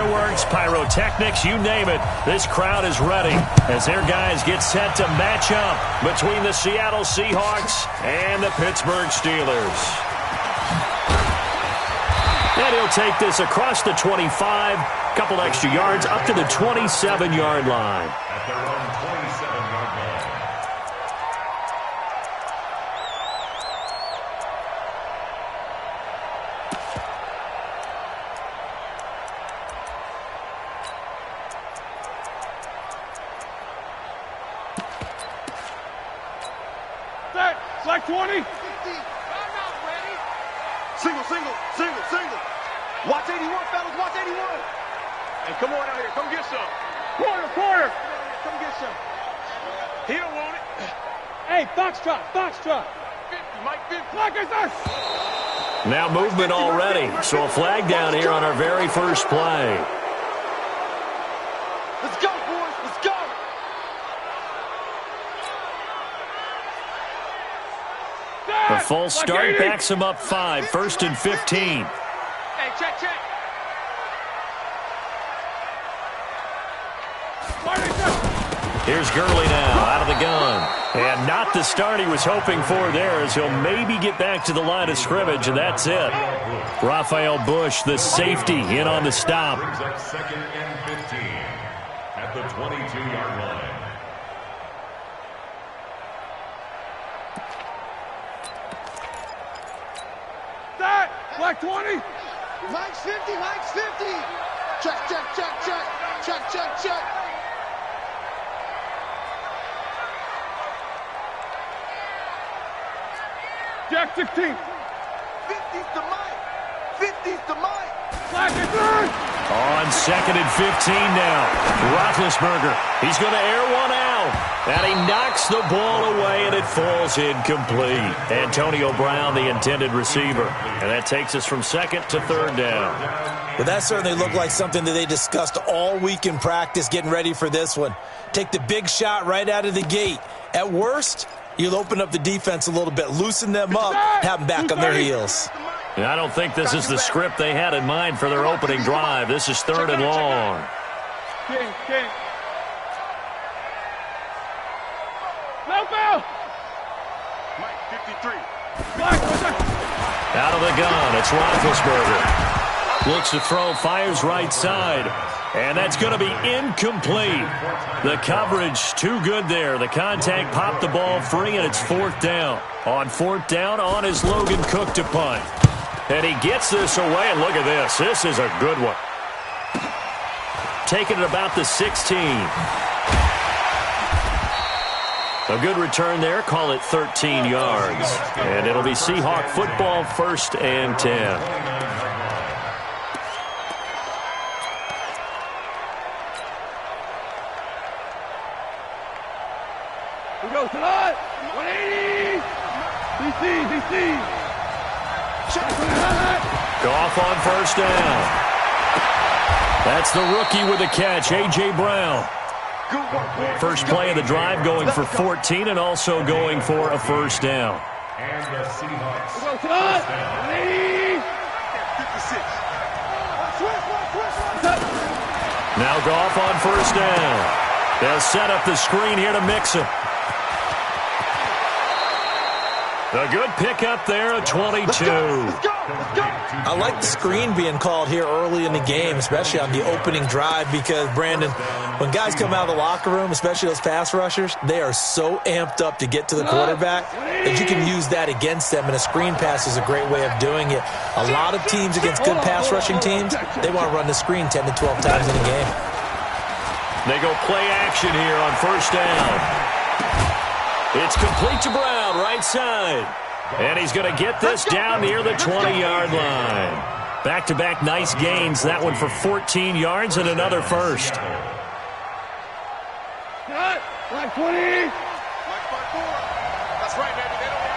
fireworks, pyrotechnics, you name it. This crowd is ready as their guys get set to match up between the Seattle Seahawks and the Pittsburgh Steelers. And he'll take this across the 25, couple extra yards up to the 27-yard line. At their own 27-yard line. Like 20. 50. Timeout, ready. Single. Watch 81, fellas. Watch 81. Hey, come on out here. Come get some. Quarter. Come get some. He don't want it. Hey, Foxtrot. 50, Mike 50. Like I said. Now movement already. So a flag down here on our very first play. Let's go, boys. Let's go. The false start backs him up 5, 1st and 15. Hey, check. Here's Gurley now out of the gun. And not the start he was hoping for there, as he'll maybe get back to the line of scrimmage, and that's it. Rafael Bush, the safety, in on the stop. Brings up 2nd and 15 at the 22-yard line. Like 20. Mike's 50. Check. Jack 16. 50's to Mike. Like I said. On 2nd and 15 now. Roethlisberger. He's going to air one out. And he knocks the ball away, and it falls incomplete. Antonio Brown, the intended receiver. And that takes us from 2nd to 3rd down. Well, that certainly looked like something that they discussed all week in practice, getting ready for this one. Take the big shot right out of the gate. At worst, you'll open up the defense a little bit, loosen them up, have them back on their heels. And I don't think this is the script they had in mind for their opening drive. This is 3rd and long. King. Bell. Mike 53. Out of the gun, it's Roethlisberger. Looks to throw, fires right side. And that's going to be incomplete. The coverage too good there. The contact popped the ball free, and it's 4th down. On 4th down, on is Logan Cook to punt. And he gets this away, and look at this. This is a good one. Taking it about the 16. A good return there. Call it 13 yards. And it'll be Seahawk football, 1st and 10. We go tonight. 180. DC. Goff on 1st down. That's the rookie with the catch, A.J. Brown. First play of the drive, going for 14 and also going for a 1st down. And the Seahawks. Now Goff on 1st down. They'll set up the screen here to mix him. A good pickup there at 22. Let's go. I like the screen being called here early in the game, especially on the opening drive, because, Brandon, when guys come out of the locker room, especially those pass rushers, they are so amped up to get to the quarterback that you can use that against them, and a screen pass is a great way of doing it. A lot of teams against good pass rushing teams, they want to run the screen 10 to 12 times in a game. They go play action here on 1st down. It's complete to Brown, right side. And he's going to get this down near the 20-yard line. Back-to-back nice gains. That one for 14 yards and another 1st. Like 20. That's right, baby. They don't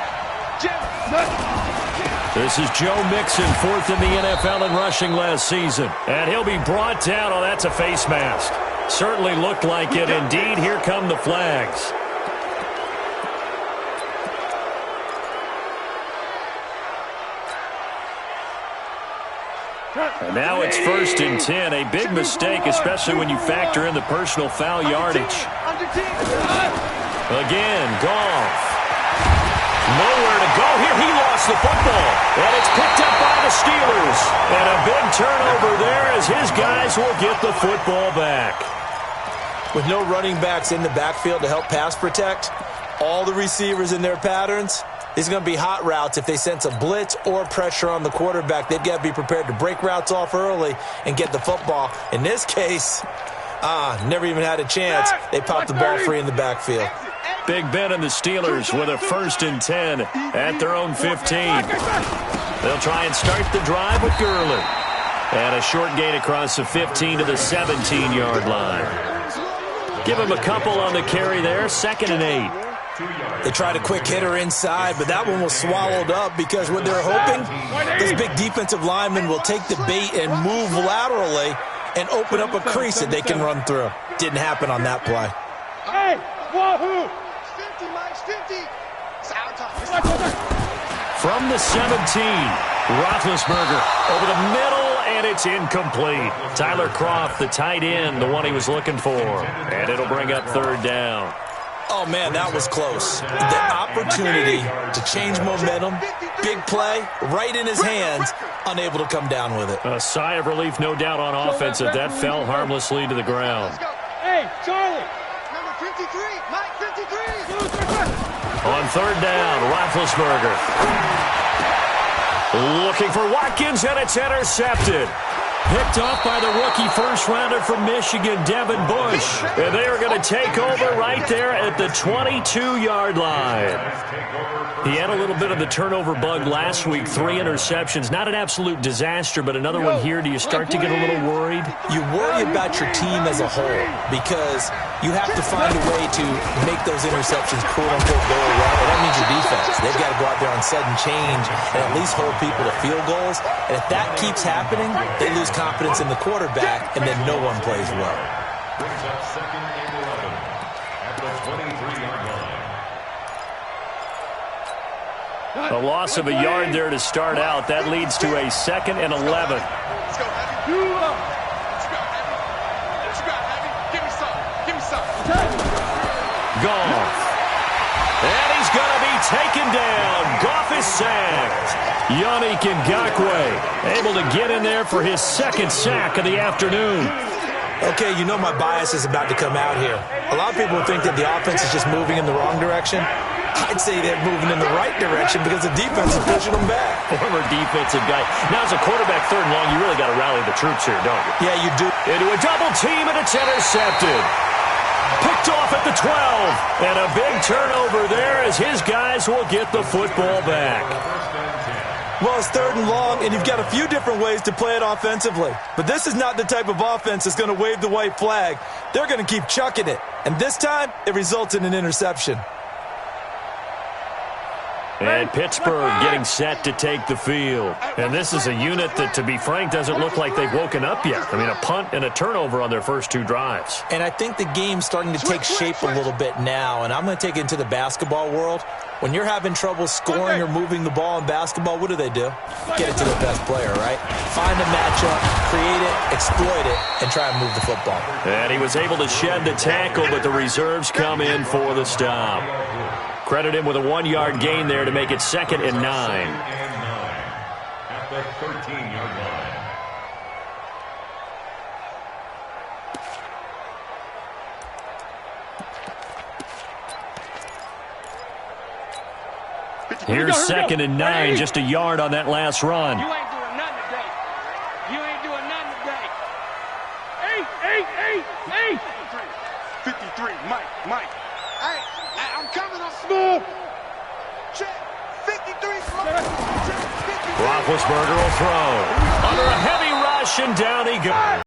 This is Joe Mixon, 4th in the NFL in rushing last season. And he'll be brought down. Oh, that's a face mask. Certainly looked like it. Indeed, here come the flags. And now it's 1st and 10. A big mistake, especially when you factor in the personal foul yardage. Again, Goff. Nowhere to go here. He lost the football. And it's picked up by the Steelers. And a big turnover there as his guys will get the football back. With no running backs in the backfield to help pass protect, all the receivers in their patterns, these are going to be hot routes. If they sense a blitz or pressure on the quarterback, they've got to be prepared to break routes off early and get the football. In this case, never even had a chance. They popped the ball free in the backfield. Big Ben and the Steelers with a 1st and 10 at their own 15. They'll try and start the drive with Gurley. And a short gain across the 15 to the 17-yard line. Give him a couple on the carry there, 2nd and 8. They tried a quick hitter inside, but that one was swallowed up because what they're hoping, this big defensive lineman will take the bait and move laterally and open up a crease that they can run through. Didn't happen on that play. Hey, wahoo! From the 17, Roethlisberger over the middle, and it's incomplete. Tyler Kroft, the tight end, the one he was looking for. And it'll bring up 3rd down. Oh, man, that was close. The opportunity to change momentum, big play, right in his hands, unable to come down with it. A sigh of relief, no doubt, on offense if that fell harmlessly to the ground. Hey, Charlie! Number 53, Mike 53! On 3rd down, Roethlisberger. Looking for Watkins, and it's intercepted. Picked off by the rookie first-rounder from Michigan, Devin Bush. And they are going to take over right there at the 22-yard line. He had a little bit of the turnover bug last week, 3 interceptions. Not an absolute disaster, but another one here. Do you start to get a little worried? You worry about your team as a whole because you have to find a way to make those interceptions quote-unquote go away. And that means your defense. They've got to go out there on sudden change and at least hold people to field goals. And if that keeps happening, they lose confidence in the quarterback, and then no one plays well. Brings up 2nd and 11 at the 23-yard line. A loss of a yard there to start out. That leads to a 2nd and 11. Let's go, Heavy. Let's go, Heavy. Let's go, Heavy. Give me some. Give me some. Goff. And he's going to be taken down. Goff is sacked. Yannick Ngakoue able to get in there for his 2nd sack of the afternoon. Okay, you know my bias is about to come out here. A lot of people think that the offense is just moving in the wrong direction. I'd say they're moving in the right direction because the defense is pushing them back. Former defensive guy. Now, as a quarterback 3rd and long, you really got to rally the troops here, don't you? Yeah, you do. Into a double team, and it's intercepted. Picked off at the 12. And a big turnover there as his guys will get the football back. Well, it's 3rd and long, and you've got a few different ways to play it offensively. But this is not the type of offense that's going to wave the white flag. They're going to keep chucking it. And this time, it results in an interception. And Pittsburgh getting set to take the field. And this is a unit that, to be frank, doesn't look like they've woken up yet. I mean, a punt and a turnover on their first 2 drives. And I think the game's starting to take shape a little bit now. And I'm going to take it into the basketball world. When you're having trouble scoring or moving the ball in basketball, what do? Get it to the best player, right? Find a matchup, create it, exploit it, and try and move the football. And he was able to shed the tackle, but the reserves come in for the stop. Credit him with a 1-yard gain there to make it 2nd and 9. At the 13-yard line. Here's 2nd and 9, just a yard on that last run. You ain't doing nothing today. You ain't doing nothing today. 53, Mike. Hey, I'm coming. I'm smooth. Check. 53. Roethlisberger will throw. Under a heavy rush, and down he goes.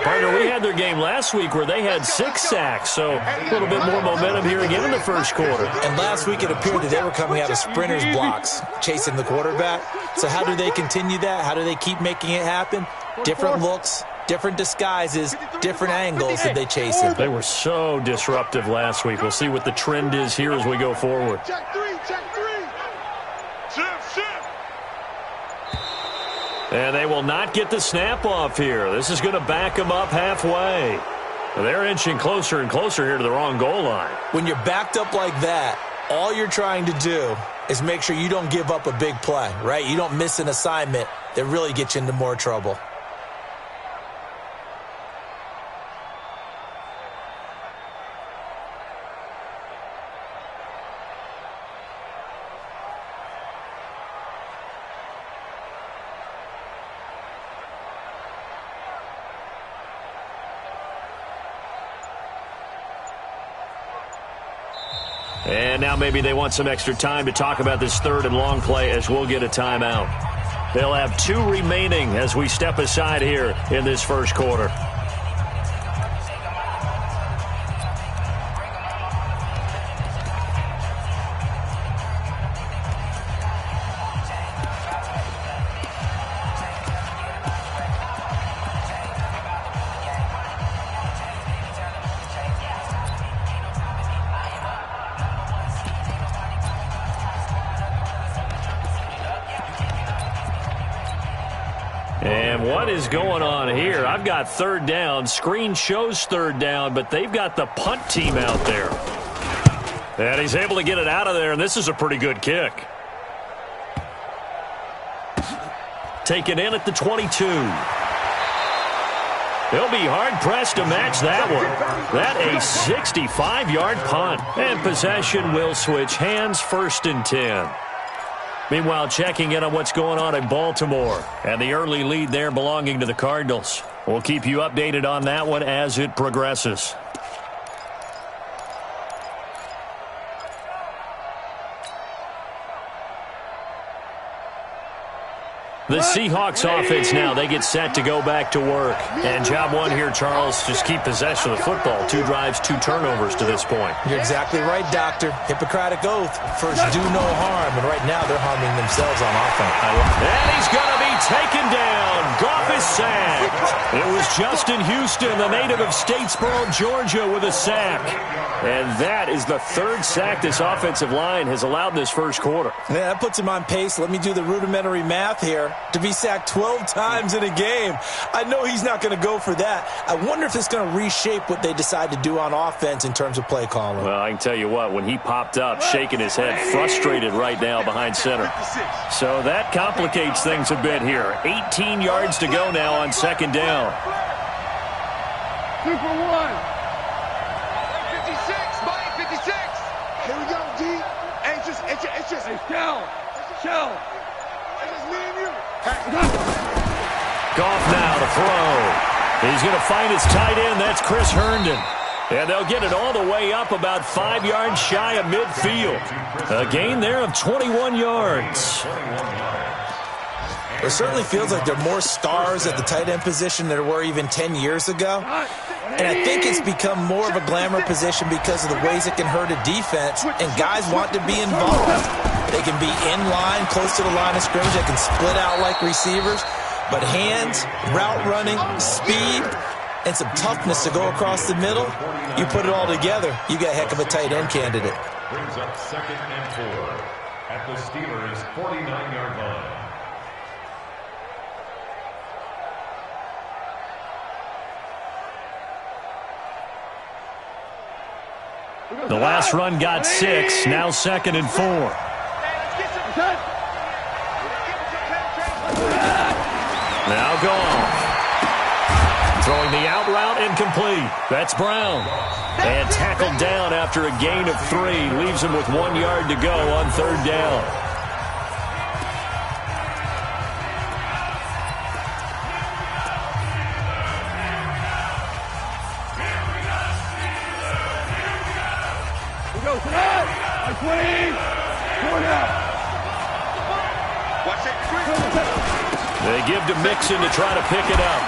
Partner, we had their game last week where they had 6 sacks, so a little bit more momentum here again in the first quarter. And last week it appeared that they were coming out of sprinters blocks, chasing the quarterback. So how do they continue that? How do they keep making it happen? Different looks, different disguises, different angles that they chase it. They were so disruptive last week. We'll see what the trend is here as we go forward. Check 3. Shift. And they will not get the snap off here. This is going to back them up halfway. They're inching closer and closer here to the wrong goal line. When you're backed up like that, all you're trying to do is make sure you don't give up a big play, right? You don't miss an assignment that really gets you into more trouble. And now maybe they want some extra time to talk about this third and long play as we'll get a timeout. They'll have 2 remaining as we step aside here in this first quarter. And what is going on here? I've got third down. Screen shows third down, but they've got the punt team out there. And he's able to get it out of there, and this is a pretty good kick. Taken in at the 22. They'll be hard-pressed to match that one. That a 65-yard punt. And possession will switch hands, 1st and 10. Meanwhile, checking in on what's going on in Baltimore. And the early lead there belonging to the Cardinals. We'll keep you updated on that one as it progresses. The Seahawks offense now, they get set to go back to work. And job one here, Charles, just keep possession of the football. 2 drives, 2 turnovers to this point. You're exactly right, Doctor. Hippocratic oath. First, do no harm. And right now, they're harming themselves on offense. And he's going to be taken down. Goff is sacked. It was Justin Houston, the native of Statesboro, Georgia, with a sack. And that is the 3rd sack this offensive line has allowed in this first quarter. Yeah, that puts him on pace. Let me do the rudimentary math here. To be sacked 12 times in a game. I know he's not going to go for that. I wonder if it's going to reshape what they decide to do on offense in terms of play calling. Well, I can tell you what, when he popped up, shaking his head, frustrated right now behind center. So that complicates things a bit here. 18 yards to go now on 2nd down. 2 for 1. 56, Mike, 56. Here we go, D. It's just. Hey, Shell. It's just me and you. Goff now to throw. He's going to find his tight end. That's Chris Herndon. And they'll get it all the way up about 5 yards shy of midfield. A gain there of 21 yards. It certainly feels like there are more stars at the tight end position than there were even 10 years ago. And I think it's become more of a glamour position because of the ways it can hurt a defense, and guys want to be involved. They can be in line, close to the line of scrimmage. They can split out like receivers. But hands, route running, speed, and some toughness to go across the middle, you put it all together, you got a heck of a tight end candidate. Brings up 2nd and 4 at the Steelers' 49-yard line. The last run got 6, now 2nd and 4. Now Goff. Throwing the out route incomplete. That's Brown. And tackled down after a gain of 3. Leaves him with 1 yard to go on 3rd down. They give to Mixon to try to pick it up.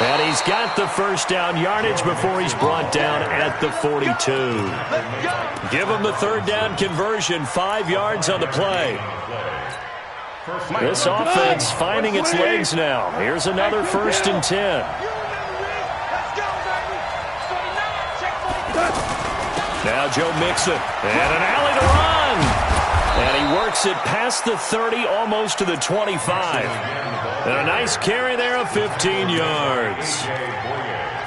And he's got the first down yardage before he's brought down at the 42. Give him the 3rd down conversion, 5 yards on the play. This offense finding its legs now. Here's another 1st and 10. Now Joe Mixon. And an alley to run. And he works it past the 30, almost to the 25. And a nice carry there of 15 yards.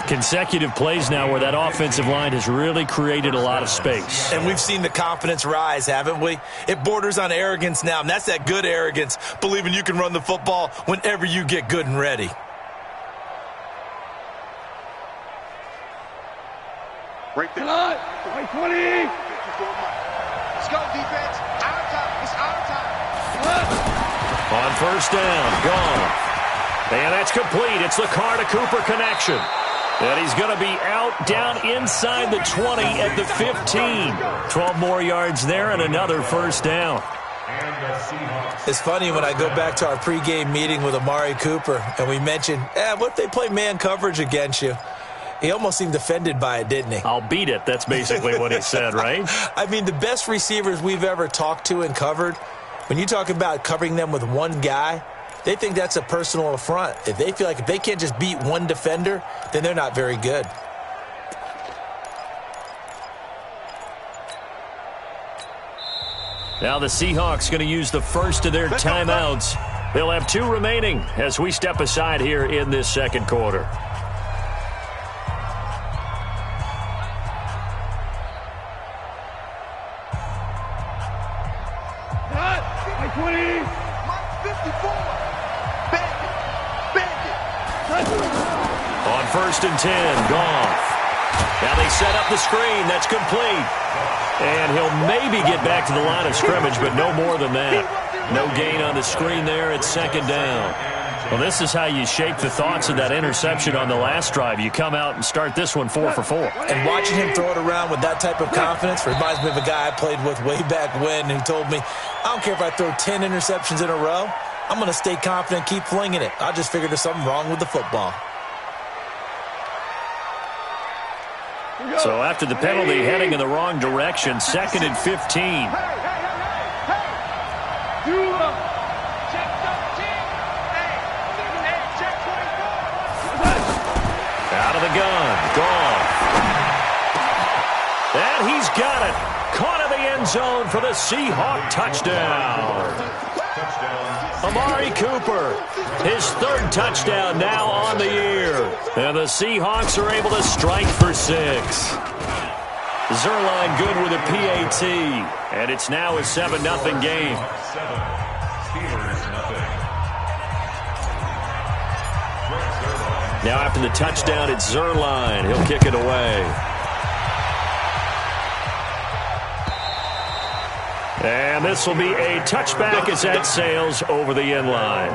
Consecutive plays now where that offensive line has really created a lot of space. And we've seen the confidence rise, haven't we? It borders on arrogance now, and that's that good arrogance, believing you can run the football whenever you get good and ready. Break that. Cut. 20. Let's go, defense. Our time. It's our time. On first down, gone. And that's complete. It's the Carr to Cooper connection. And he's going to be out down inside the 20 at the 15. 12 more yards there and another first down. It's funny when I go back to our pregame meeting with Amari Cooper and we mentioned, what if they play man coverage against you? He almost seemed offended by it, didn't he? I'll beat it. That's basically what he said, right? I mean, the best receivers we've ever talked to and covered, when you talk about covering them with one guy, they think that's a personal affront. If they feel like if they can't just beat one defender, then they're not very good. Now the Seahawks going to use the first of their timeouts. They'll have 2 remaining as we step aside here in this second quarter. On first and 10, Goff. Now they set up the screen. That's complete. And he'll maybe get back to the line of scrimmage, but no more than that. No gain on the screen there. It's second down. Well, this is how you shape the thoughts of that interception on the last drive. You come out and start this one 4 for 4. And watching him throw it around with that type of confidence reminds me of a guy I played with way back when who told me, I don't care if I throw 10 interceptions in a row. I'm going to stay confident, keep flinging it. I just figured there's something wrong with the football. So after the penalty, heading in the wrong direction, second and 15. Check 13. Hey, check 24. Out of the gun, Goff. And he's got it. Caught in the end zone for the Seahawk touchdown. Amari Cooper, his 3rd touchdown now on the year. And the Seahawks are able to strike for 6. Zuerlein good with a PAT. And it's now a 7-0 game. Now after the touchdown, it's Zuerlein. He'll kick it away. And this will be a touchback as that sails over the end line.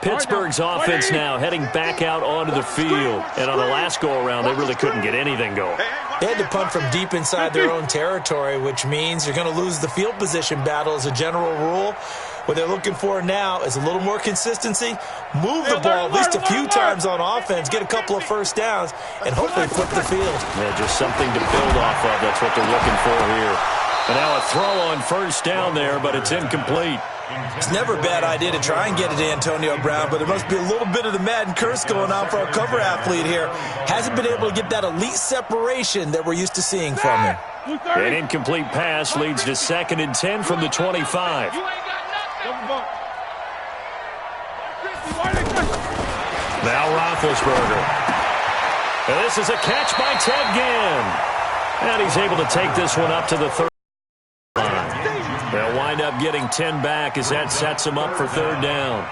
Pittsburgh's offense now heading back out onto the field. And on the last go-around, they really couldn't get anything going. They had to punt from deep inside their own territory, which means you're going to lose the field position battle as a general rule. What they're looking for now is a little more consistency, move the ball at least a few times on offense, get a couple of first downs, and hopefully flip the field. Yeah, just something to build off of. That's what they're looking for here. And now a throw on first down there, but it's incomplete. It's never a bad idea to try and get it to Antonio Brown, but there must be a little bit of the Madden curse going on for our cover athlete here. Hasn't been able to get that elite separation that we're used to seing from him. An incomplete pass leads to 2nd and 10 from the 25. Now Roethlisberger. And this is a catch by Ted Ginn. And he's able to take this one up to the 30 line. They'll wind up getting 10 back as that sets him up for 3rd down.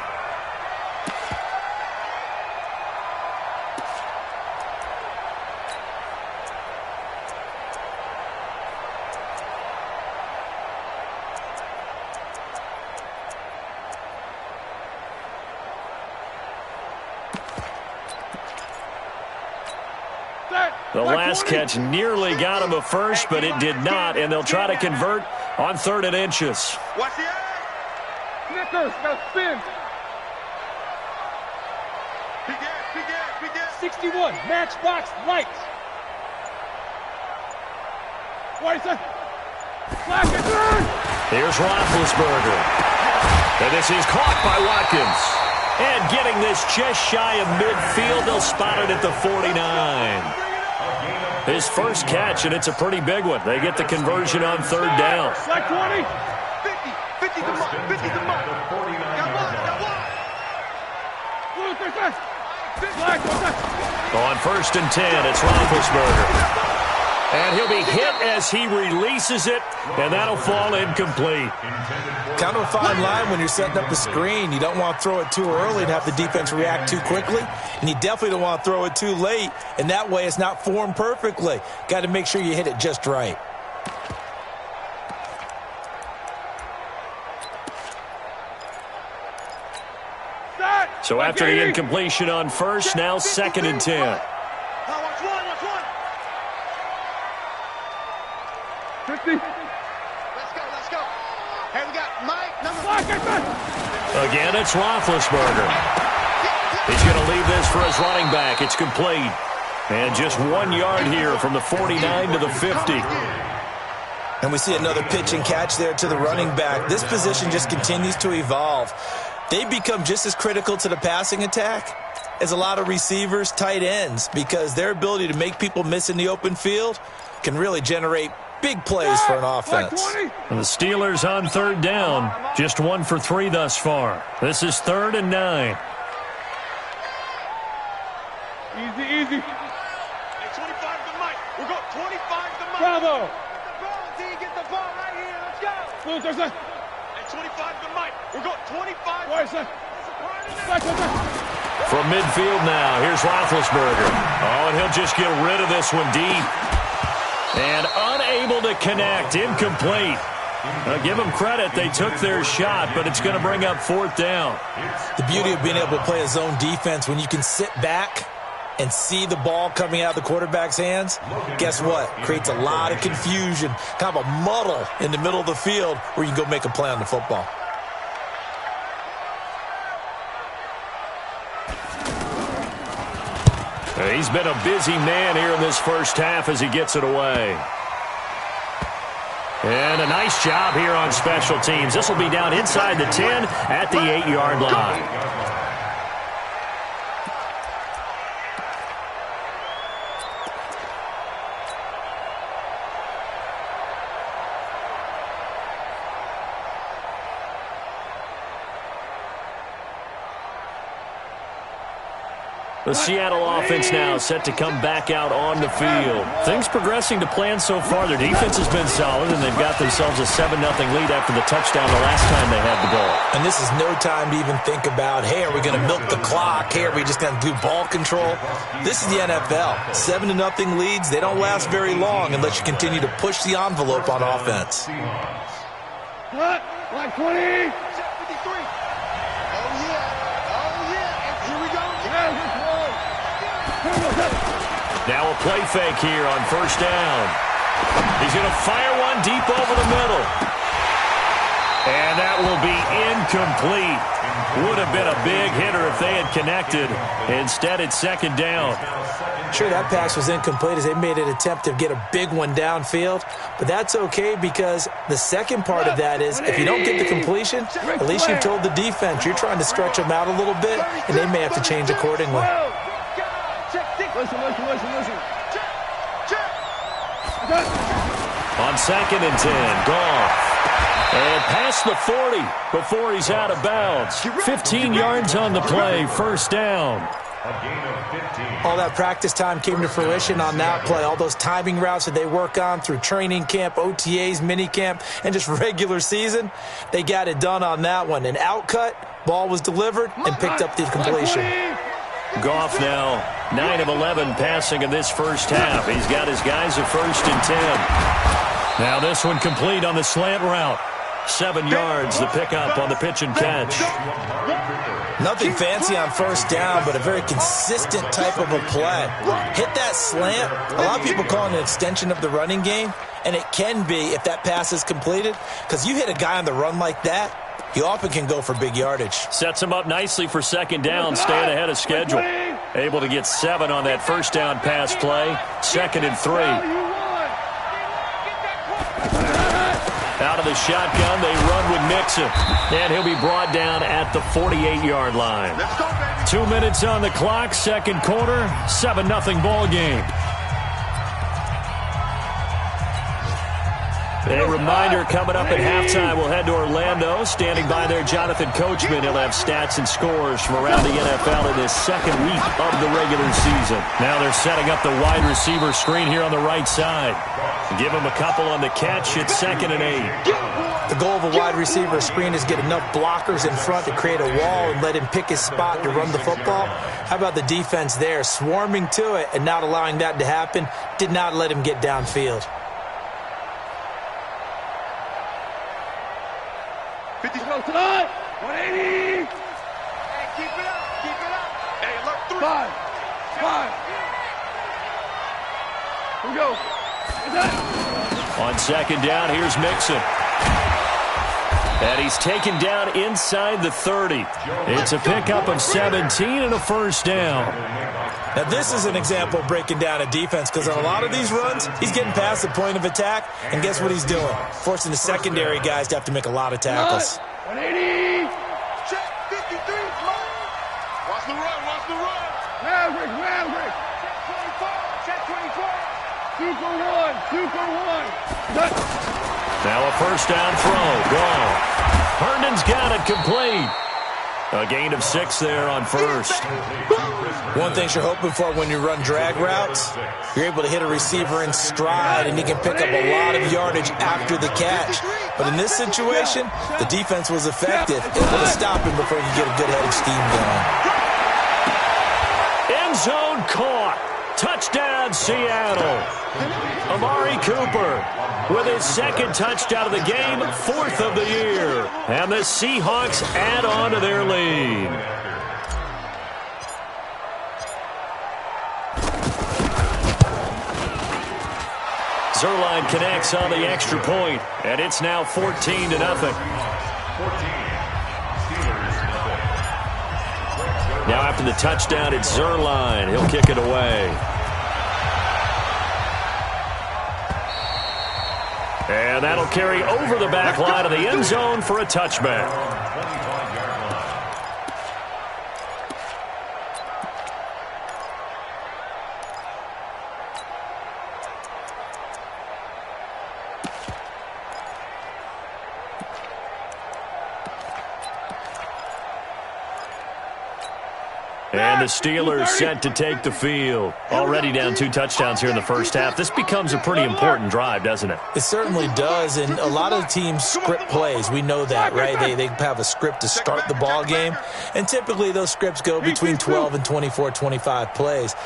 The last catch nearly got him a first, but it did not, and they'll try to convert on 3rd and inches. Watch the eye. Snickers, got spin. Big gas. 61, matchbox lights. White side. Slack it. Here's Roethlisberger. And this is caught by Watkins. And getting this just shy of midfield, they'll spot it at the 49. His first catch, and it's a pretty big one. They get the conversion on third down. Like 20. 50 the mark. 50 the mark. Got one. On first and 10, it's Roethlisberger. And he'll be hit as he releases it, and that'll fall incomplete. Kind of a fine line when you're setting up the screen. You don't want to throw it too early and have the defense react too quickly, and you definitely don't want to throw it too late, and that way it's not formed perfectly. Got to make sure you hit it just right. So after the incompletion on first, now second and 10. Watch one. 50. Let's go. Hey, we got Mike, number 5. Again, it's Roethlisberger. He's going to leave this for his running back. It's complete. And just 1 yard here from the 49 to the 50. And we see another pitch and catch there to the running back. This position just continues to evolve. They become just as critical to the passing attack as a lot of receivers, tight ends, because their ability to make people miss in the open field can really generate big plays for an offense. And the Steelers on third down, just 1 for 3 thus far. This is 3rd and 9. Easy. Hey, 25 to Mike. We're going 25 to Mike. Bravo. D, get the ball right here. Let's go. Hey, 25 to Mike. We're going 25. From midfield now, here's Roethlisberger. Oh, and he'll just get rid of this one deep. And unable to connect, incomplete. Give them credit, they took their shot, but it's going to bring up 4th down. The beauty of being able to play a zone defense, when you can sit back and see the ball coming out of the quarterback's hands, guess what? Creates a lot of confusion, kind of a muddle in the middle of the field where you can go make a play on the football. He's been a busy man here in this first half as he gets it away. And a nice job here on special teams. This will be down inside the 10 at the 8-yard line. The Seattle offense now set to come back out on the field. Things progressing to plan so far. Their defense has been solid, and they've got themselves a 7-0 lead after the touchdown the last time they had the ball. And this is no time to even think about, hey, are we going to milk the clock? Hey, are we just going to do ball control? This is the NFL. 7-0 leads, they don't last very long unless you continue to push the envelope on offense. What? Like 20. Now a play fake here on first down. He's going to fire one deep over the middle. And that will be incomplete. Would have been a big hitter if they had connected. Instead, it's second down. Sure, that pass was incomplete as they made an attempt to get a big one downfield. But that's okay because the second part of that is if you don't get the completion, at least you've told the defense you're trying to stretch them out a little bit, and they may have to change accordingly. Listen. On 2nd and 10, Goff. And past the 40 before he's out of bounds. 15 yards on the play, first down. All that practice time came to fruition on that play. All those timing routes that they work on through training camp, OTAs, minicamp, and just regular season, they got it done on that one. An outcut, ball was delivered, and picked up the completion. Goff now 9 of 11 passing in this first half. He's got his guys at 1st and 10. Now this one complete on the slant route. 7 yards, the pickup on the pitch and catch. Nothing fancy on first down, but a very consistent type of a play. Hit that slant. A lot of people call it an extension of the running game, and it can be if that pass is completed, because you hit a guy on the run like that, he often can go for big yardage. Sets him up nicely for second down, staying ahead of schedule. Able to get 7 on that first down pass play. 2nd and 3. Out of the shotgun, they run with Mixon. And he'll be brought down at the 48-yard line. 2 minutes on the clock, second quarter, 7-0 ball game. A reminder coming up at halftime, we'll head to Orlando. Standing by there, Jonathan Coachman. He'll have stats and scores from around the NFL in this second week of the regular season. Now they're setting up the wide receiver screen here on the right side. Give him a couple on the catch. It's 2nd and 8. The goal of a wide receiver screen is get enough blockers in front to create a wall and let him pick his spot to run the football. How about the defense there, swarming to it and not allowing that to happen? Did not let him get downfield. 50 close tonight. 180. Hey, keep it up. Keep it up. Hey, alert 3. 5. Here we go. On second down, here's Mixon. And he's taken down inside the 30. It's a pickup of 17 and a first down. Now, this is an example of breaking down a defense because on a lot of these runs, he's getting past the point of attack, and guess what he's doing? Forcing the secondary guys to have to make a lot of tackles. 180. Check 53. Watch the run. Watch the run. Maverick. Check 24. 2 for 1. 2 for 1. Now a first down throw. Gone. Herndon's got it complete. A gain of 6 there on first. One thing you're hoping for when you run drag routes, you're able to hit a receiver in stride and he can pick up a lot of yardage after the catch. But in this situation, the defense was effective, able to stop him before you get a good head of steam going. End zone caught. Touchdown, Seattle. Amari Cooper with his 2nd touchdown of the game, 4th of the year. And the Seahawks add on to their lead. Zuerlein connects on the extra point, and it's now 14-0. Now after the touchdown, it's Zuerlein. He'll kick it away. And that'll carry over the back line of the end zone for a touchback. And the Steelers set to take the field. Already down 2 touchdowns here in the first half. This becomes a pretty important drive, doesn't it? It certainly does, and a lot of teams script plays. We know that, right? They have a script to start the ball game, and typically those scripts go between 12 and 24, 25 plays.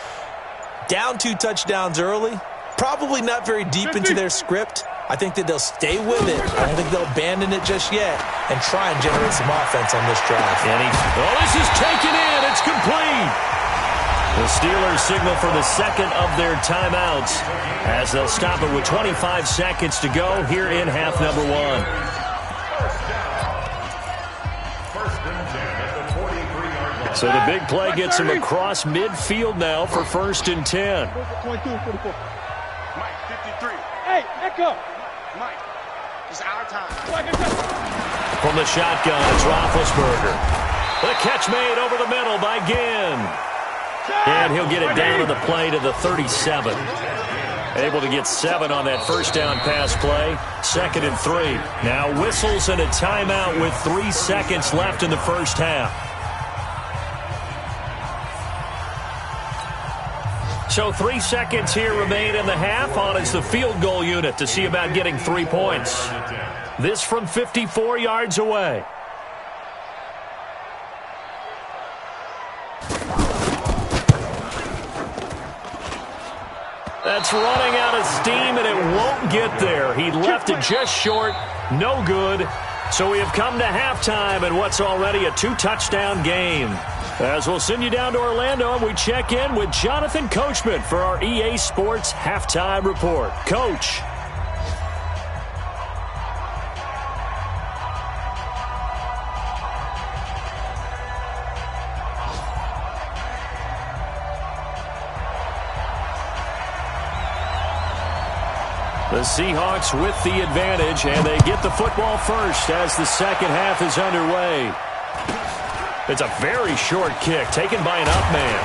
Down 2 touchdowns early, probably not very deep into their script. I think that they'll stay with it. I don't think they'll abandon it just yet and try and generate some offense on this drive. This is taken in. It's complete. The Steelers signal for the 2nd of their timeouts as they'll stop it with 25 seconds to go here in half number 1. So the big play gets him across midfield now for 1st and 10. 22, 44. Mike, 53. Hey, echo. Mike, it's our time. From the shotgun, it's Roethlisberger. The catch made over the middle by Ginn. And he'll get it down to the play to the 37. Able to get 7 on that first down pass play. 2nd and 3. Now whistles and a timeout with 3 seconds left in the first half. So 3 seconds here remain in the half. On is the field goal unit to see about getting 3 points. This from 54 yards away. That's running out of steam, and it won't get there. He left it just short. No good. So we have come to halftime in what's already a 2-touchdown game. As we'll send you down to Orlando, and we check in with Jonathan Coachman for our EA Sports Halftime Report. Coach. The Seahawks with the advantage, and they get the football first as the second half is underway. It's a very short kick taken by an up man.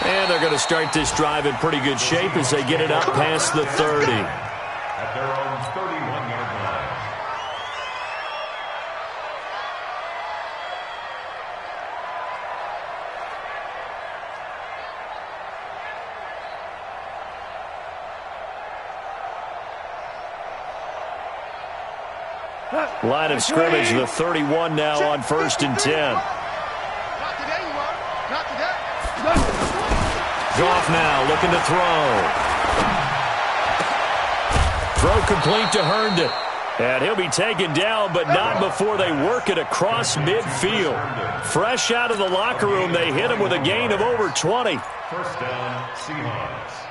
And they're going to start this drive in pretty good shape as they get it up past the 30. At their own 31-yard line. Line of scrimmage, the 31 now on 1st and 10. Not today, you are. Not today. Goff now looking to throw. Throw complete to Herndon. And he'll be taken down, but not before they work it across midfield. Fresh out of the locker room, they hit him with a gain of over 20. First down, Seahawks.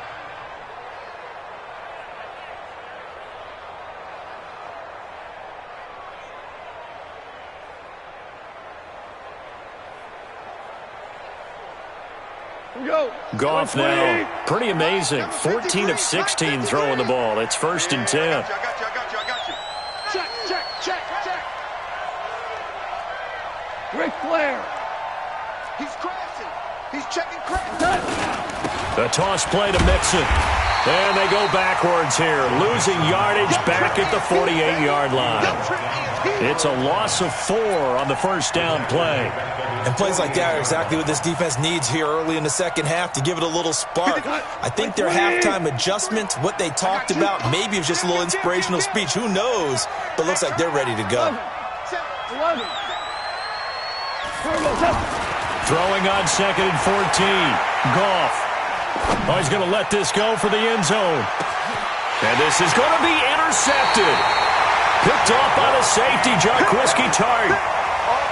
Goff now, pretty amazing. 14 of 16 throwing the ball. It's 1st and 10. I got you. Check. Ric Flair. He's crashing. He's checking crash. The toss play to Mixon. And they go backwards here, losing yardage back at the 48-yard line. It's a loss of 4 on the first down play. And plays like that are exactly what this defense needs here early in the second half to give it a little spark. I think their halftime adjustment, what they talked about, maybe it was just a little inspirational speech. Who knows? But looks like they're ready to go. Throwing on 2nd and 14. Goff. Oh, he's going to let this go for the end zone. And this is going to be intercepted. Picked off by the safety, Jaquiski Tartt.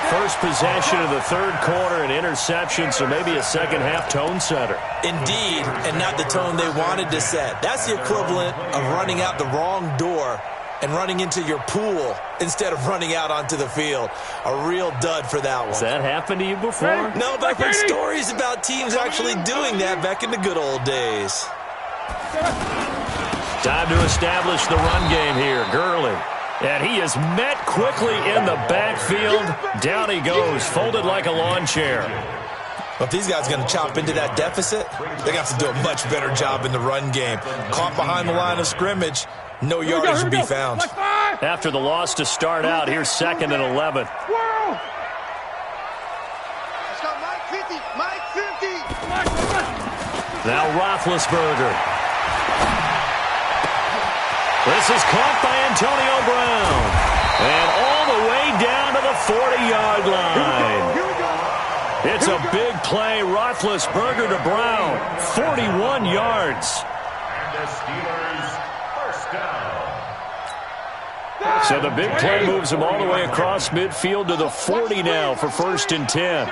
First possession of the third quarter, an interception, so maybe a second-half tone setter. Indeed, and not the tone they wanted to set. That's the equivalent of running out the wrong door and running into your pool instead of running out onto the field. A real dud for that one. Has that happened to you before? No, but I've heard stories about teams actually doing that back in the good old days. Time to establish the run game here. Gurley. And he is met quickly in the backfield. Down he goes, folded like a lawn chair. But if these guys are going to chop into that deficit, they're going to have to do a much better job in the run game. Caught behind the line of scrimmage, no yardage to be found. After the loss to start out, here's 2nd and 11. Let's go, Mike 50. Mike 50. Now Roethlisberger. This is caught by Antonio Brown. And all the way down to the 40-yard line. It's a big play. Roethlisberger to Brown. 41 yards. And the Steelers first down. So the big play moves him all the way across midfield to the 40 now for 1st and 10.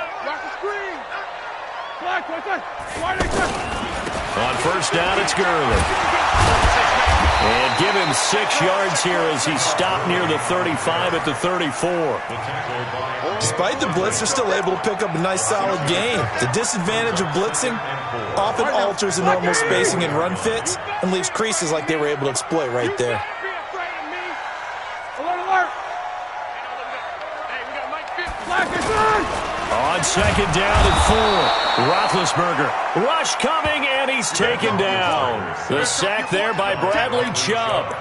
On first down, it's Gurley. And give him 6 yards here as he stopped near the 35 at the 34. Despite the blitz, they're still able to pick up a nice solid gain. The disadvantage of blitzing often alters the normal spacing and run fits and leaves creases like they were able to exploit right there. On 2nd down and 4. Roethlisberger. Rush coming, and he's taken down. The sack there by Bradley Chubb.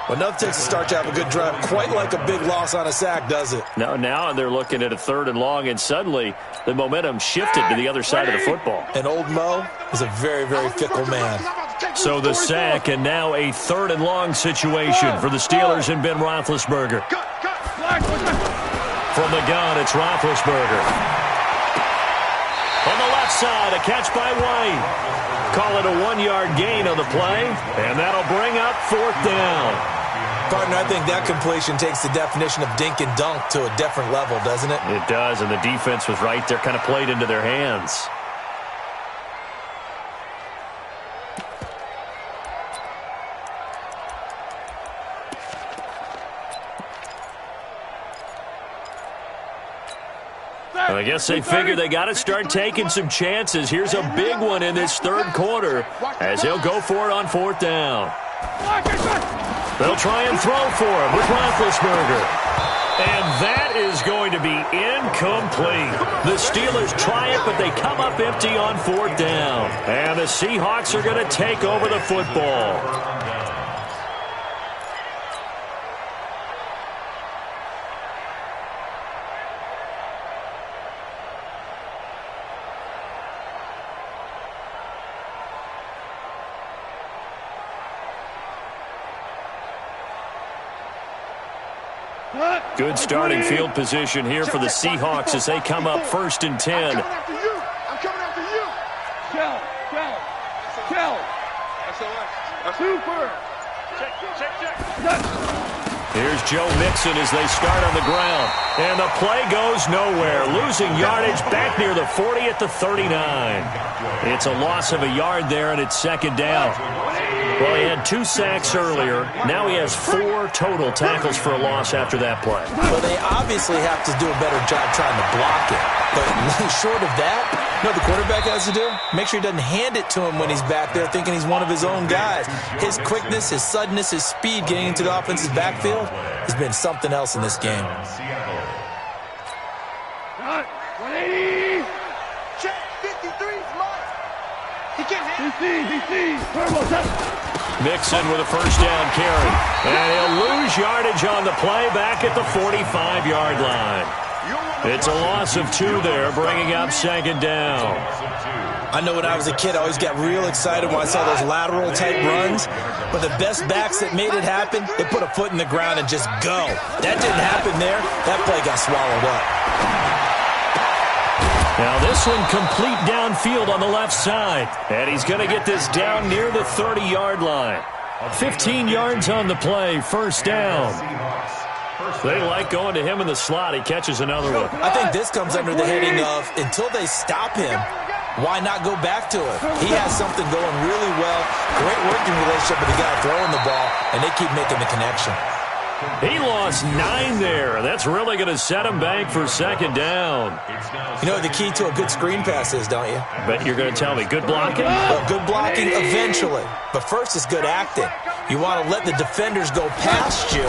Well, enough takes to start to have a good drive. Quite like a big loss on a sack, does it? Now they're looking at a 3rd and long, and suddenly the momentum shifted to the other side of the football. And old Mo is a very, very fickle man. So the sack, and now a 3rd and long situation for the Steelers and Ben Roethlisberger. From the gun, it's Roethlisberger. On the left side, a catch by White. Call it a 1-yard gain on the play, and that'll bring up 4th down. Partner, I think that completion takes the definition of dink and dunk to a different level, doesn't it? It does, and the defense was right there, kind of played into their hands. I guess they figure they got to start taking some chances. Here's a big one in this 3rd quarter as he'll go for it on 4th down. They'll try and throw for him with Roethlisberger. And that is going to be incomplete. The Steelers try it, but they come up empty on 4th down. And the Seahawks are going to take over the football. Good starting field position here for the Seahawks as they come up 1st and 10. I'm coming after you. Tell. Super. Check. Here's Joe Mixon as they start on the ground. And the play goes nowhere. Losing yardage back near the 40 at the 39. It's a loss of a yard there, and it's 2nd down. Well, he had 2 sacks earlier. Now he has 4 total tackles for a loss after that play. Well, they obviously have to do a better job trying to block it. But short of that, you know what the quarterback has to do? Make sure he doesn't hand it to him when he's back there thinking he's one of his own guys. His quickness, his suddenness, his speed getting into the offensive backfield has been something else in this game. 180. Check 53's mine. He can't handle. Mixon with a 1st down carry. And he'll lose yardage on the play back at the 45-yard line. It's a loss of 2 there, bringing up 2nd down. I know when I was a kid, I always got real excited when I saw those lateral-type runs. But the best backs that made it happen, they put a foot in the ground and just go. That didn't happen there. That play got swallowed up. Now this one complete downfield on the left side. And he's going to get this down near the 30-yard line. 15 yards on the play, 1st down. They like going to him in the slot. He catches another one. I think this comes under the heading of, until they stop him, why not go back to it? He has something going really well. Great working relationship with the guy throwing the ball, and they keep making the connection. He lost 9 there. That's really going to set him back for 2nd down. You know what the key to a good screen pass is, don't you? Bet you're going to tell me good blocking? Well, good blocking eventually. But first is good acting. You want to let the defenders go past you,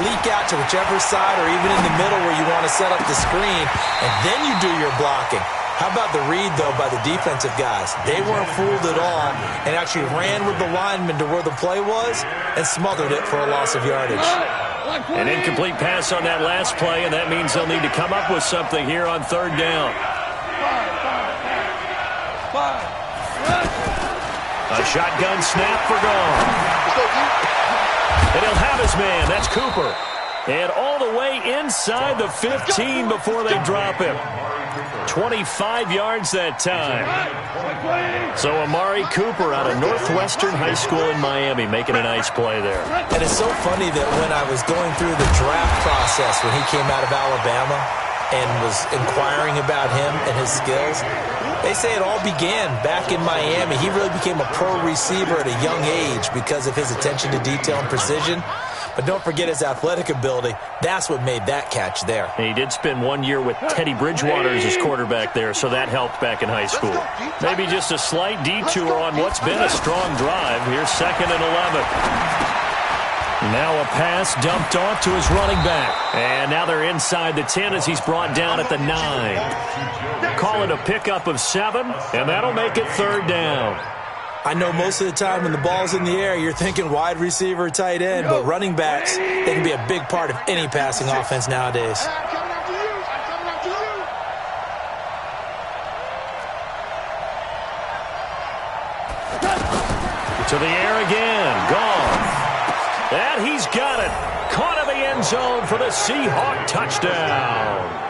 leak out to whichever side or even in the middle where you want to set up the screen, and then you do your blocking. How about the read, though, by the defensive guys? They weren't fooled at all and actually ran with the lineman to where the play was and smothered it for a loss of yardage. An incomplete pass on that last play, and that means they'll need to come up with something here on 3rd down. A shotgun snap for gone. And he'll have his man. That's Cooper. And all the way inside the 15 before they drop him. 25 yards that time. So Amari Cooper out of Northwestern High School in Miami making a nice play there. And it's so funny that when I was going through the draft process when he came out of Alabama and was inquiring about him and his skills, they say it all began back in Miami. He really became a pro receiver at a young age because of his attention to detail and precision. But don't forget his athletic ability. That's what made that catch there. He did spend 1 year with Teddy Bridgewater as his quarterback there, so that helped back in high school. Maybe just a slight detour on what's been a strong drive. Here's 2nd and 11. Now a pass dumped off to his running back. And now they're inside the 10 as he's brought down at the 9. Call it a pickup of 7, and that'll make it 3rd down. I know most of the time when the ball's in the air, you're thinking wide receiver, tight end, but running backs, they can be a big part of any passing offense nowadays. To the air again. Gone. And he's got it. Caught in the end zone for the Seahawk touchdown.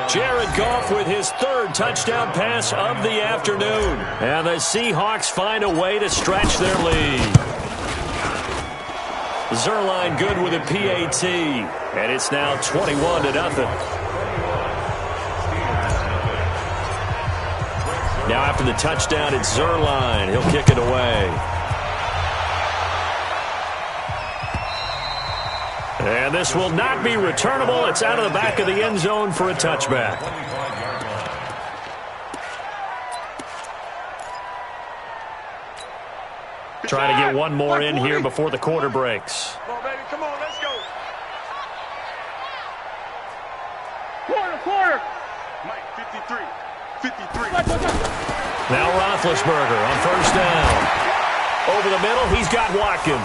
Jared Goff with his 3rd touchdown pass of the afternoon. And the Seahawks find a way to stretch their lead. Zuerlein good with a PAT. And it's now 21-0. Now after the touchdown, it's Zuerlein. He'll kick it away. And this will not be returnable. It's out of the back of the end zone for a touchback. Trying to get one more in here before the quarter breaks. Come on, baby. Come on, let's go. Quarter. Mike, 53. 53. Now Roethlisberger on first down. Over the middle, he's got Watkins.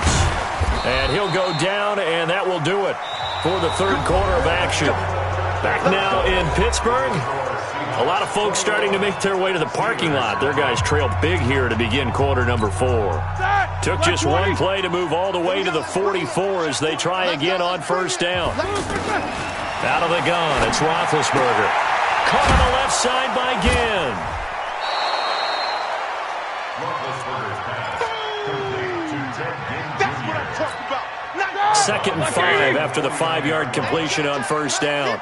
And he'll go down, and that will do it for the third quarter of action. Back now in Pittsburgh. A lot of folks starting to make their way to the parking lot. Their guys trail big here to begin quarter number 4. Took just one play to move all the way to the 44 as they try again on first down. Out of the gun, it's Roethlisberger. Caught on the left side by Ginn. Second and 5 after the 5-yard completion on first down.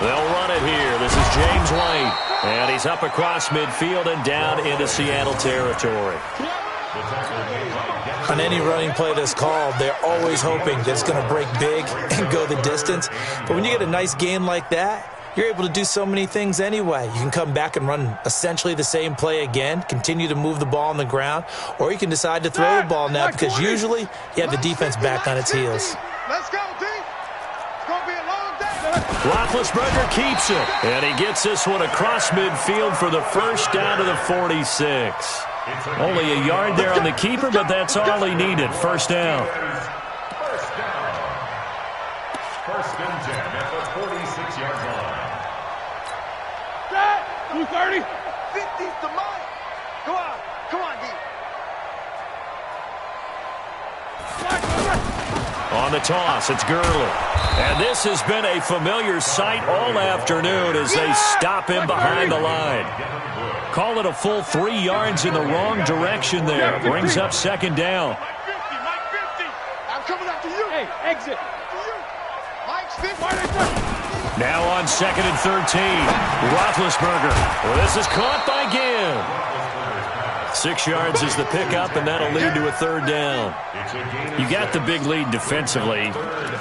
They'll run it here. This is James White. And he's up across midfield and down into Seattle territory. On any running play that's called, they're always hoping that it's going to break big and go the distance. But when you get a nice game like that, you're able to do so many things anyway. You can come back and run essentially the same play again, continue to move the ball on the ground, or you can decide to throw the ball now because usually you have the defense back on its heels. Let's go, D. It's going to be a long day. Roethlisberger keeps it, and he gets this one across midfield for the first down to the 46. Only a yard there on the keeper, but that's all he needed. First down. First and 10 at the 46-yard line. 230. 50's the mark. Come on, D. On the toss, it's Gurley. And this has been a familiar sight all afternoon as they stop him behind the line. Call it a full 3 yards in the wrong direction there. Brings up second down. Mike 50. I'm coming after you. Hey, exit. Mike's 50. Now on second and 13. Roethlisberger. Well, this is caught by Ginn. 6 yards is the pickup, and that'll lead to a third down. You got the big lead defensively.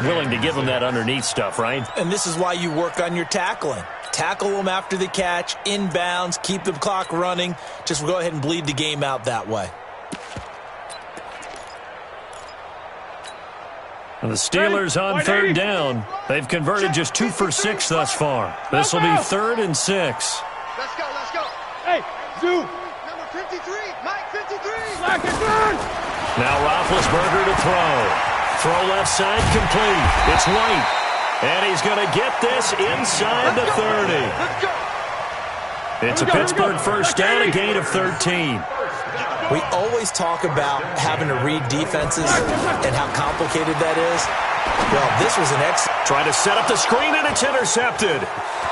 Willing to give them that underneath stuff, right? And this is why you work on your tackling. Tackle them after the catch, inbounds, keep the clock running. Just go ahead and bleed the game out that way. And the Steelers on third down. They've converted just 2 for 6 thus far. This will be 3rd and 6. Let's go. Hey, Zoo. Number 53. Mike 53. Lock it down. Now Roethlisberger to throw. Throw left side complete. It's White. And he's going to get this inside the 30. Let's go. It's a Pittsburgh first down, a gain of 13. We always talk about having to read defenses and how complicated that is. Well, this was an Trying to set up the screen, and it's intercepted.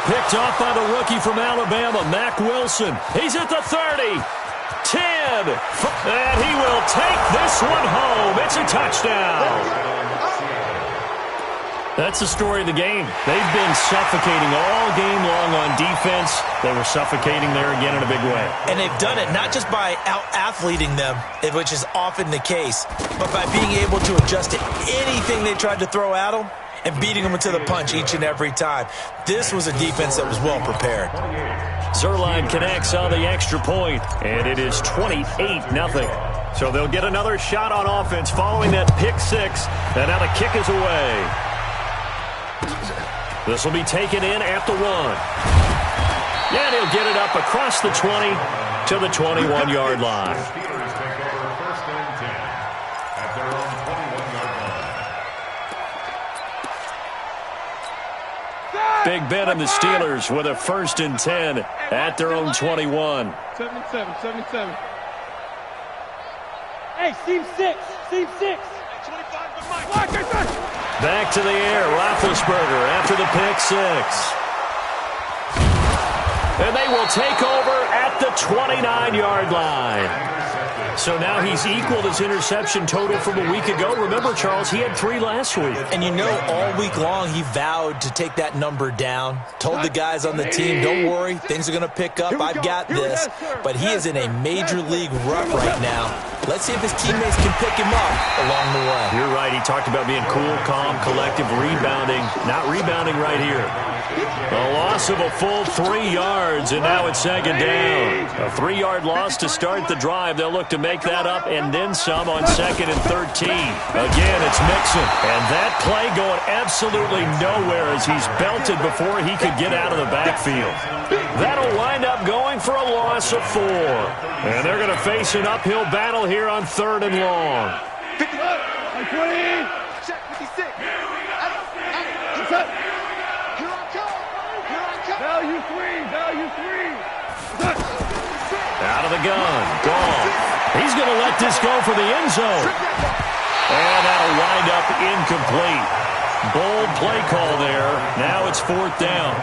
Picked off by the rookie from Alabama, Mack Wilson. He's at the 30. 10. And he will take this one home. It's a touchdown. That's the story of the game. They've been suffocating all game long on defense. They were suffocating there again in a big way. And they've done it not just by out-athleting them, which is often the case, but by being able to adjust to anything they tried to throw at them and beating them to the punch each and every time. This was a defense that was well prepared. Zuerlein connects on the extra point, and it is 28-0. So they'll get another shot on offense following that pick six, and now the kick is away. This will be taken in at the 1. And he'll get it up across the 20 to the 21-yard line. Steelers take over first and 10 at their own 21-yard line. Big Ben and the Steelers with a first and 10 at their own 21. 77. Hey, seam 6. 25 to Mike. Lock it down. Back to the air, Roethlisberger after the pick six. And they will take over at the 29-yard line. So now he's equaled his interception total from a week ago. Remember, Charles, he had 3 last week. And you know, all week long he vowed to take that number down. Told the guys on the team, don't worry, things are going to pick up. I've got this. But he is in a major league rut right now. Let's see if his teammates can pick him up along the way. You're right. He talked about being cool, calm, collective, rebounding. Not rebounding right here. A loss of a full 3 yards, and now it's second down. zone. A 3-yard loss to start the drive. They'll look to make that up and then some on 2nd and 13. Again, it's Mixon. And that play going absolutely nowhere as he's belted before he could get out of the backfield. That'll wind up going for a loss of 4. And they're going to face an uphill battle here on 3rd and long. 20. Check 56. Value 3. Out of the gun. Gone. He's going to let this go for the end zone. And that'll wind up incomplete. Bold play call there. Now it's 4th down.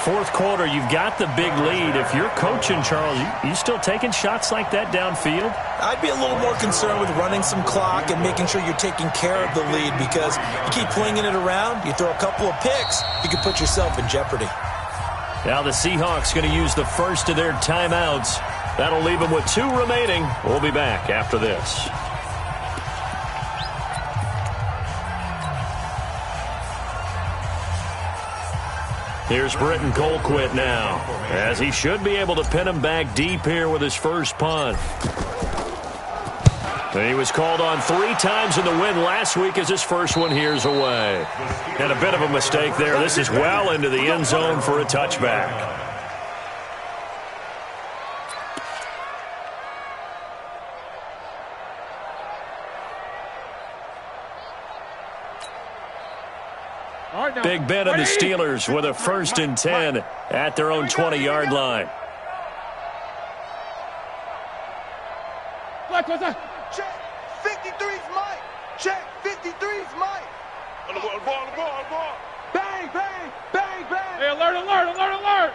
4th quarter, you've got the big lead. If you're coaching, Charles, you still taking shots like that downfield? I'd be a little more concerned with running some clock and making sure you're taking care of the lead, because you keep flinging it around, you throw a couple of picks, you can put yourself in jeopardy. Now the Seahawks going to use the first of their timeouts. That'll leave them with 2 remaining. We'll be back after this. Here's Britton Colquitt now, as he should be able to pin him back deep here with his first punt. And he was called on 3 times in the win last week as his first one here's away. And a bit of a mistake there. This is well into the end zone for a touchback. Big Ben and the Steelers with a 1st and 10 at their own 20-yard line. Check 53's Mike. Check 53's Mike. On the ball. Bang. Hey, alert.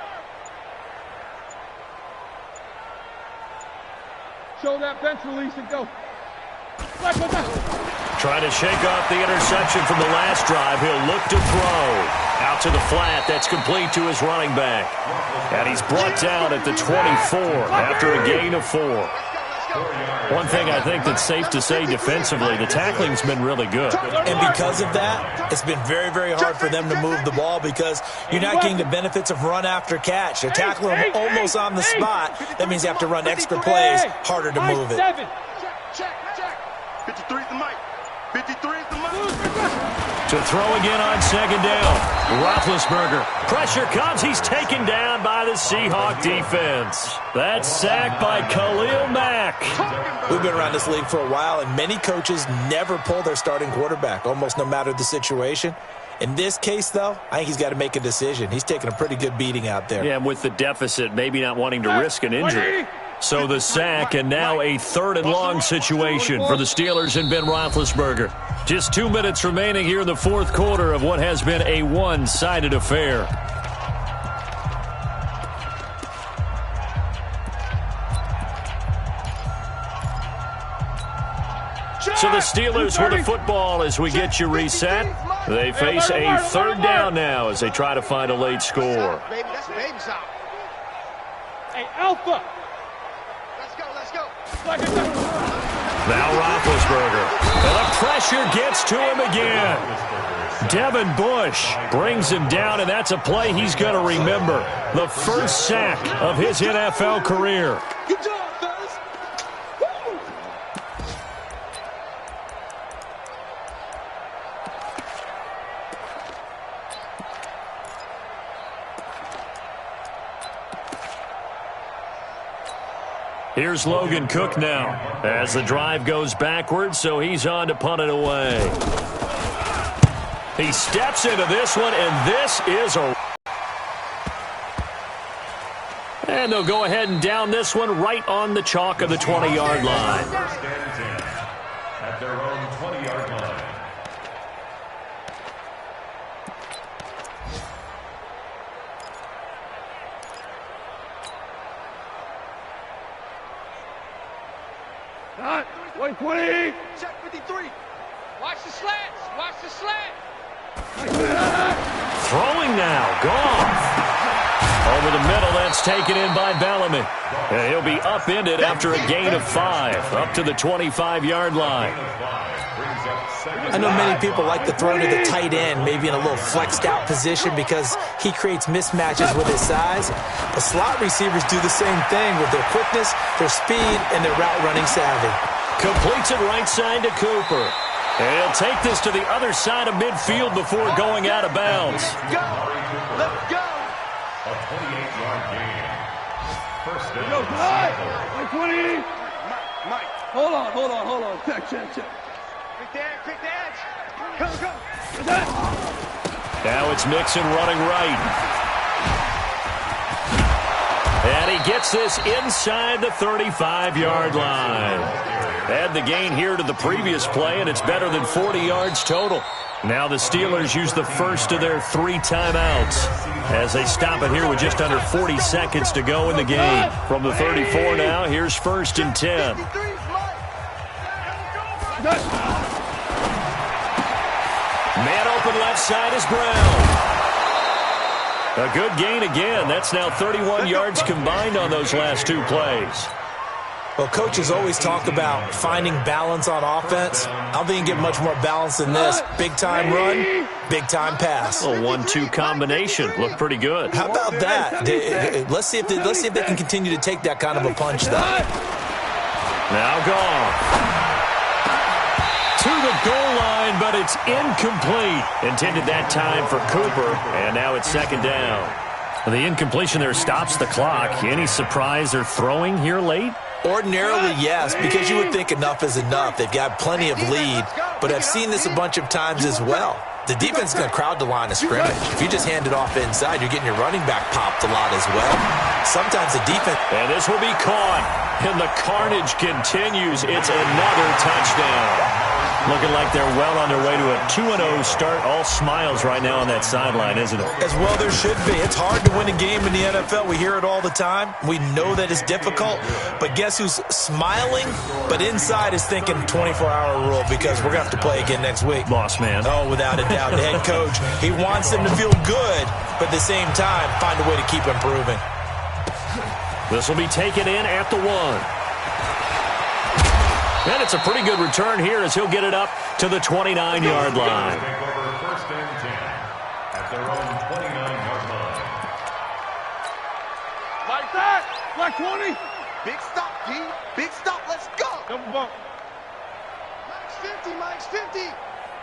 Show that bench release and go. Trying to shake off the interception from the last drive. He'll look to throw. Out to the flat. That's complete to his running back. And he's brought down at the 24 after a gain of 4. One thing I think that's safe to say defensively, the tackling's been really good. And because of that, it's been very, very hard for them to move the ball, because you're not getting the benefits of run after catch. They're tackling them almost on the spot. That means you have to run extra plays, harder to move it. Check. 53's the Mike. 53's the Mike. To throw again on 2nd down. Roethlisberger. Pressure comes. He's taken down by the Seahawk defense. That's sacked by Khalil Mack. We've been around this league for a while, and many coaches never pull their starting quarterback, almost no matter the situation. In this case, though, I think he's got to make a decision. He's taking a pretty good beating out there. Yeah, and with the deficit, maybe not wanting to risk an injury. So the sack, and now a 3rd and long situation for the Steelers and Ben Roethlisberger. Just 2 minutes remaining here in the 4th quarter of what has been a one-sided affair. So the Steelers with the football as we get you reset. They face a 3rd down now as they try to find a late score. Hey, Alpha. Now Roethlisberger. And the pressure gets to him again. Devin Bush brings him down, and that's a play he's going to remember. The first sack of his NFL career. Good job, fellas. Here's Logan Cook now as the drive goes backwards, so he's on to punt it away. He steps into this one, and this is a... And they'll go ahead and down this one right on the chalk of the 20-yard line. At their own 20-yard line. Not 120. Check 53. Watch the slants. Watch the slant. Throwing now. Goff. Over the middle, that's taken in by Bellamy. And he'll be upended after a gain of 5, up to the 25-yard line. Brings up I know many people like to throw to the tight end, maybe in a little flexed out position because he creates mismatches with his size. But slot receivers do the same thing with their quickness, their speed, and their route running savvy. Completes it right side to Cooper. And he'll take this to the other side of midfield before going out of bounds. Let's go! Let's go! A 28-yard gain. First down. Go, like 20. Mike. Hold on. Check. Quick edge. Go. Now it's Mixon running right. And he gets this inside the 35-yard line. Add the gain here to the previous play, and it's better than 40 yards total. Now the Steelers use the first of their 3 timeouts as they stop it here with just under 40 seconds to go in the game. From the 34 now, here's 1st and 10. Man open left side is Brown. A good gain again. That's now 31 yards combined on those last 2 plays. Well, coaches always talk about finding balance on offense. I don't think you can get much more balance than this. Big-time run, big-time pass. A 1-2 combination. Looked pretty good. How about that? Let's see if they can continue to take that kind of a punch, though. Now gone. To the goal line, but it's incomplete. Intended that time for Cooper, and now it's 2nd down. The incompletion there stops the clock. Any surprise they're throwing here late? Ordinarily, yes, because you would think enough is enough. They've got plenty of lead, but I've seen this a bunch of times as well. The defense is going to crowd the line of scrimmage. If you just hand it off inside, you're getting your running back popped a lot as well. Sometimes the defense... And this will be caught, and the carnage continues. It's another touchdown. Looking like they're well on their way to a 2-0 start. All smiles right now on that sideline, isn't it? As well there should be. It's hard to win a game in the NFL. We hear it all the time. We know that it's difficult. But guess who's smiling, but inside is thinking 24-hour rule because we're going to have to play again next week. Boss man. Oh, without a doubt. The head coach, he wants them to feel good, but at the same time, find a way to keep improving. This will be taken in at the 1. And it's a pretty good return here as he'll get it up to the 29-yard line. Take over 1st and 10 at their own 29-yard line. Like that! Like 20! Big stop, P. Big stop. Let's go! Double bump. Mike's 50.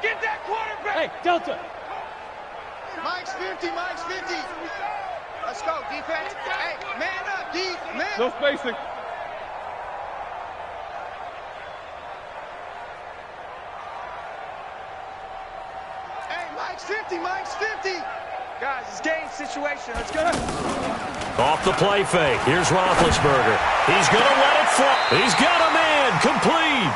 Get that quarterback! Hey, Delta! Mike's 50. Let's go, defense. Hey, man up, D. Man. No spacing. Mike's 50. Guys, it's game situation. Let's go. Off the play fake. Here's Roethlisberger. He's going to let it fly. He's got a man. Complete.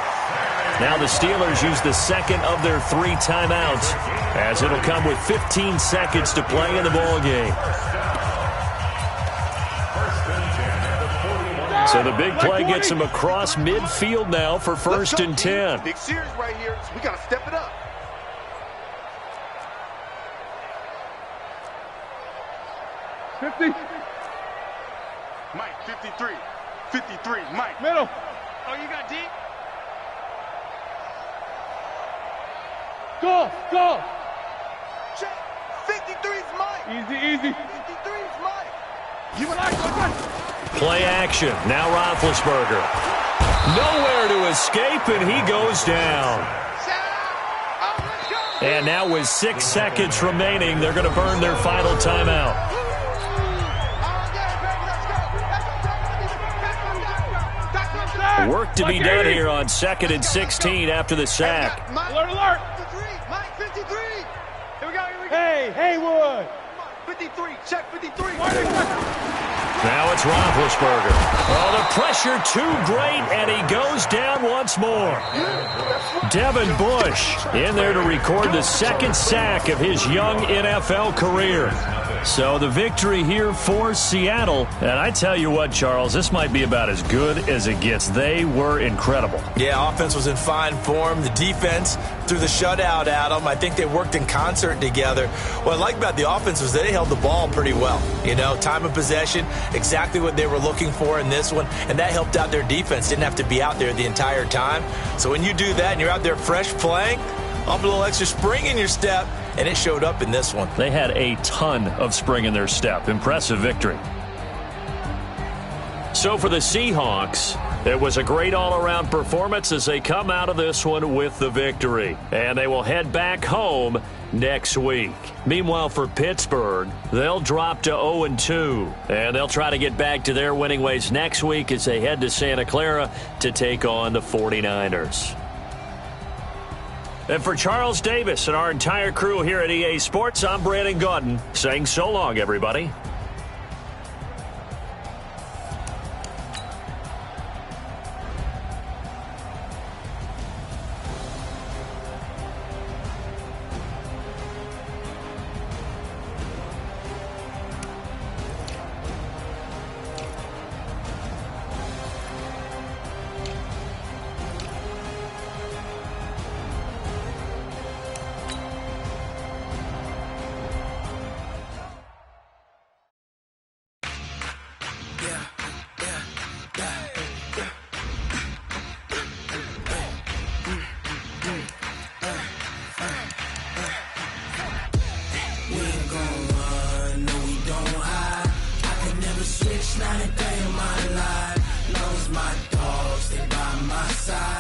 Now the Steelers use the 2nd of their 3 timeouts as it'll come with 15 seconds to play in the ballgame. So the big play gets him across midfield now for 1st and 10. Big series right here. So we got to step it up. 50. Mike, 53. Mike. Middle. Oh, you got deep? Go. Check. 53's Mike. Easy. 53's Mike. You and I. Play action. Now Roethlisberger. Nowhere to escape, and he goes down. And now with 6 seconds remaining, they're going to burn their final timeout. Work to be done here on 2nd and 16 after the sack. Alert. Mike, 53. Here we go. Hey, Haywood. 53. Check 53. Now it's Roethlisberger. Oh, the pressure too great, and he goes down once more. Devin Bush in there to record the 2nd sack of his young NFL career. So the victory here for Seattle. And I tell you what, Charles, this might be about as good as it gets. They were incredible. Yeah, offense was in fine form. The defense threw the shutout at them. I think they worked in concert together. What I like about the offense was they held the ball pretty well. You know, time of possession, exactly what they were looking for in this one. And that helped out their defense. Didn't have to be out there the entire time. So when you do that and you're out there fresh playing, a little extra spring in your step, and it showed up in this one. They had a ton of spring in their step. Impressive victory. So for the Seahawks, it was a great all-around performance as they come out of this one with the victory. And they will head back home next week. Meanwhile, for Pittsburgh, they'll drop to 0-2. And they'll try to get back to their winning ways next week as they head to Santa Clara to take on the 49ers. And for Charles Davis and our entire crew here at EA Sports, I'm Brandon Gaudin saying so long, everybody. Not a day in my life. Long as my dogs, they by my side.